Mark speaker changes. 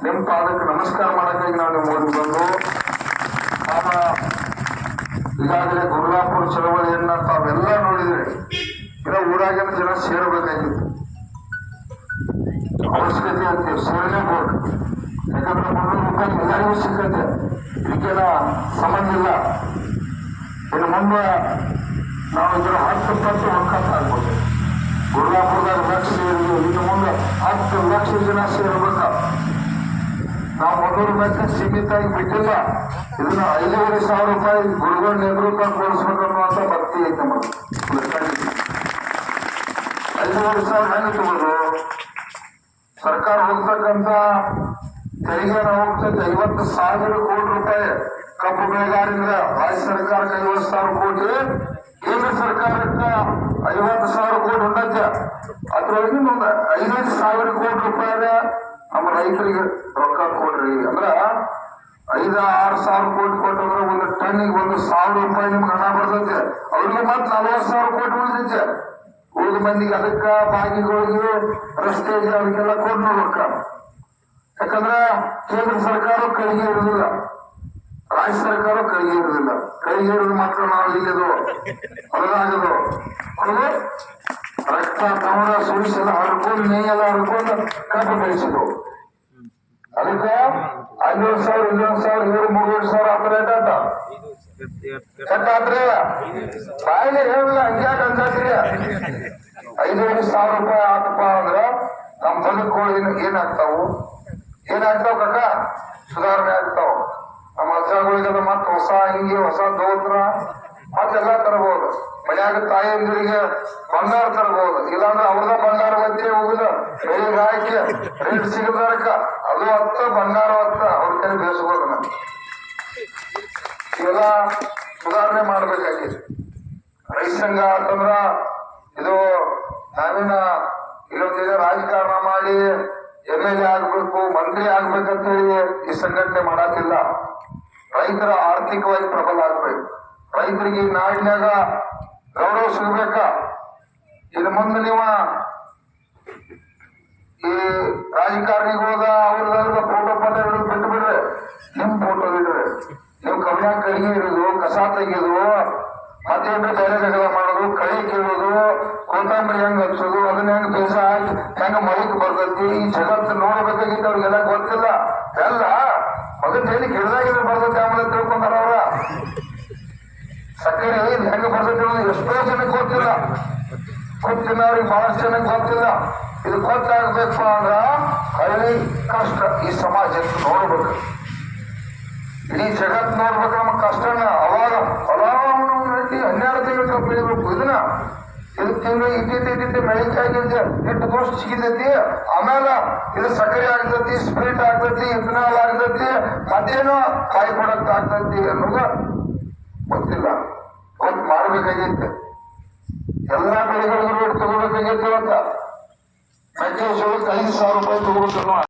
Speaker 1: ನಿಮ್ ಪಾದಕ್ಕೆ ನಮಸ್ಕಾರ ಮಾಡಕ್ಕಾಗಿ ನಾವು ನಿಮ್ಮ ಊರಿಗೆ ಬಂದು ಈಗಾಗಲೇ ಗುರುಲಾಪುರ ಚಳವಳಿಯನ್ನ ತಾವೆಲ್ಲ ನೋಡಿದ್ರಿ. ಇನ್ನು ಊರಾಗಿನ ಜನ ಸೇರಬೇಕಾಗಿತ್ತು, ಅವಶ್ಯಕತೆ ಅಂತ ಸೇರಲೇಬಹುದು. ಯಾಕಂದ್ರೆ ₹300 ಎಲ್ಲರಿಗೂ ಸಿಕ್ಕತ್ತೆ, ಇದಕ್ಕೆಲ್ಲ ಸಂಬಂಧ ಇಲ್ಲ. ಇನ್ನು ಮುಂದೆ ನಾವು ಇದರ 10% ಒಕ್ಕತ್ತು ಆಗ್ಬೋದು. ಗುರುಲಾಪುರದಾಗ ಲಕ್ಷ ಸೇರಿದ್ರು, ಇನ್ನು ಮುಂದೆ 10 ಲಕ್ಷ ಜನ ಸೇರ್ಬೇಕ. ನಾವು ₹300 ಸೀಮಿತ ಆಗಿ ಬಿಟ್ಟಿಲ್ಲ. ಇದನ್ನ ₹5,500 ಗುರುಗಳ ನೇತೃತ್ವ ಕೊಡಿಸ್ಬೇಕನ್ನುವಂತ ಭಕ್ತಿ ಐತೆ ನಮಗೆ. ₹5,500 ಹೆಂಗೆ ತಗೋದು? ಸರ್ಕಾರ ಹೋಗ್ತಕ್ಕಂತ ತೆರಿಗೆ ಹೋಗ್ತೈತೆ ₹50,000 ಕೋಟಿ. ಕಬ್ಬು ಬೆಳೆಗಾರರಿಂದ ರಾಜ್ಯ ಸರ್ಕಾರಕ್ಕೆ ₹50,000 ಕೋಟಿ, ಕೇಂದ್ರ ಸರ್ಕಾರಕ್ಕೆ ₹50,000 ಕೋಟಿ ಉಂಟೈತೆ. ಅದ್ರೊಳಗಿನ ಒಂದು ₹5,000 ಕೋಟಿ ನಮ್ಮ ರೈತರಿಗೆ ರೊಕ್ಕ ಕೊಡ್ರಿ. ಅಂದ್ರ ₹5,000-6,000 ಕೋಟಿ ಕೊಟ್ಟಂದ್ರೆ ಒಂದು ಟನ್ನಿಗೆ ₹1,000 ನಿಮ್ಗೆ ಹಣ ಬರ್ತೈತೆ. ಅವ್ರಿಗೆ ಮತ್ತೆ ₹40,000 ಕೋಟಿ ಉಳಿದೈತೆ. ಉಳಿದ ಮಂದಿಗೆ ಅದಕ್ಕ ಬಾಗಿಗಳಿಗೆ ರಸ್ತೆಗೆ ಅದಕ್ಕೆಲ್ಲ ಕೊಟ್ಟು ನೋಡ್ಬೇಕ. ಯಾಕಂದ್ರ ಕೇಂದ್ರ ಸರ್ಕಾರ ಕೈಗೆ ಇರುದಿಲ್ಲ, ರಾಜ್ಯ ಸರ್ಕಾರ ಕೈಗೆ ಇರುದಿಲ್ಲ. ಕೈಗೆ ಇರೋದು ಮಾತ್ರ ನಾವು ಇಲ್ಲದು ಹೊರಗಾಗದು ರಕ್ತ ತವರ ಸುರಿಸೆಲ್ಲ ಹರ್ಕೊಂಡು ನೇಯೆಲ್ಲ ಹರ್ಕೊಂಡು ಕಬ್ಬು ಬೆಳೆಸಿದ್ರು. ಅದಕ್ಕೆ ₹5,000 ₹1,000 ₹3,000 ಆ ರೇಟ್ ಆತ ಕಟ್ಟಾದ್ರೆ ಬಾಯಿಲೆ ಹೇಳಿಲ್ಲ. ಹಂಗ್ಯಾಕ ಅಂದ್ರಿ ₹5,000 ಆತಪ್ಪ ಅಂದ್ರ ನಮ್ಮ ಹೊಲಕ್ಕೆ ಏನಾಗ್ತಾವು ಕಕ್ಕ ಸುಧಾರಣೆ ಆಗ್ತಾವ. ನಮ್ಮ ಅಜ್ಜಗಳಿಗೆಲ್ಲ ಮತ್ತೆ ಹೊಸ ದೋತ್ರ ಮತ್ತೆಲ್ಲ ತರಬಹುದು. ಮನ್ಯಾಗ ತಾಯಿಯಂದಿರಿಗೆ ಬಂಗಾರ ತರಬಹುದು. ಇಲ್ಲಾಂದ್ರೆ ಅವ್ರದ ಬಂಗಾರ ಒತ್ತೆ ಹೋಗುದ ಬೆಳಿಗ್ಗೆ ಹಾಕಿ ರೇಟ್ ಸಿಗದಾರಕ್ಕ ಅದು ಬಂಗಾರ ಅವ್ರ ಕೈ ಬೇಯಿಸ್ಬೋದು. ಇವೆಲ್ಲ ಸುಧಾರಣೆ ಮಾಡ್ಬೇಕಾಗಿದೆ. ರೈತ ಸಂಘ ಅಂತಂದ್ರ ಇದು ನಾವೇನ ಇಲ್ಲೊಂದಿನ ರಾಜಕಾರಣ ಮಾಡಿ MLA ಆಗ್ಬೇಕು, ಮಂತ್ರಿ ಆಗ್ಬೇಕಂತ ಹೇಳಿ ಈ ಸಂಘಟನೆ ಮಾಡಾಕಿಲ್ಲ. ರೈತರ ಆರ್ಥಿಕವಾಗಿ ಪ್ರಬಲ ಆಗ್ಬೇಕು. ರೈತರಿಗೆ ನಾಡಿನಾಗ ಗೌರವ ಸಿಗ್ಬೇಕ. ಇನ್ನು ಮುಂದೆ ನೀವು ಈ ರಾಜಕಾರಣಿಗಳದ ಅವ್ರದಾಗ ಫೋಟೋ ಇಡೋದು ಬಿಟ್ಟು ಬಿಡ್ರಿ, ನಿಮ್ ಫೋಟೋ ಇಡ್ರಿ. ನೀವು ಕಬ್ಬಿನಾಗ ಕಡಿಗೆ ಇರೋದು, ಕಸ ತೆಗೆಯೋದು, ಮತ್ತೇನ್ರಿ ಬೇರೆ ಜಗಳ ಮಾಡೋದು, ಕಳೆ ಕೀಳೋದು, ಕೊತ್ತಂಬರಿ ಹೆಂಗ್ ಹಚ್ಚೋದು, ಅದನ್ನ ಹೆಂಗ್ ಬೇಸ ಹಾಕಿ ಹೆಂಗ ಮಳಿಕ್ ಬರ್ತೈತಿ, ಈ ಜಗತ್ತು ನೋಡ್ಬೇಕಾಗಿತ್ತು. ಅವ್ರಿಗೆಲ್ಲ ಗೊತ್ತಿಲ್ಲ. ಎಲ್ಲ ಮೊದಲು ಹೇಳಿ ಗಿಡದಾಗಿದ್ರೆ ಬರ್ತೈತಿ ಆಮೇಲೆ ತಿಳ್ಕೊಂಡಾರ ಅವ್ರ. ಸಕ್ಕರೆ ಹೆಂಗ ಬರ್ತೈತಿ ಎಷ್ಟೋ ಜನಕ್ಕೆ ಗೊತ್ತಿಲ್ಲ. ಅವ್ರಿಗೆ ಬಹಳಷ್ಟು ಜನಕ್ಕೆ ಗೊತ್ತಿಲ್ಲ. ಇದು ಗೊತ್ತಾಗ್ಬೇಕು ಅಂದ್ರ ಹಳ್ಳಿ ಕಷ್ಟ ಈ ಸಮಾಜಕ್ಕೆ ನೋಡ್ಬೇಕು, ಇಡೀ ಜಗತ್ ನೋಡ್ಬೇಕು. ನಮ್ಮ ಕಷ್ಟನ ಅವಾಗ 12 ತಿಂಗಳು ಕಬ್ಬು ಬೆಳಿಬೇಕು. ಇದು ತಿಂಗಳು ಇಟ್ಟಿಟ್ಟು ಮೆಳಿಕಾಗಿದ್ದೆ ಇಟ್ಟು ದೋಷ ಸಿಗಿತೈತಿ. ಆಮೇಲೆ ಇದು ಸಕ್ಕರೆ ಆಗ್ತೈತಿ, ಸ್ಪ್ರೀಟ್ ಆಗ್ತೈತಿ, ಇಥನಾಲ್ ಆಗ್ತೈತಿ, ಮತ್ತೇನೋ ಕಾಯಿ ಪ್ರಾಡಕ್ಟ್ ಆಗ್ತೈತಿ ಅನ್ನೋದು ಗೊತ್ತಿಲ್ಲ. ಗೊತ್ತು ಮಾಡ್ಬೇಕಾಗಿತ್ತು. ಎಲ್ಲಾ ಬೆಳೆಗಳಿಗೂ ರೇಟ್ ತಗೋಬೇಕಾಗಿತ್ತು. ಅಂತ ಮೆಕ್ಕೆಜೋಳಕ್ಕೆ ₹5,000 ತಗೋಬೇಕು.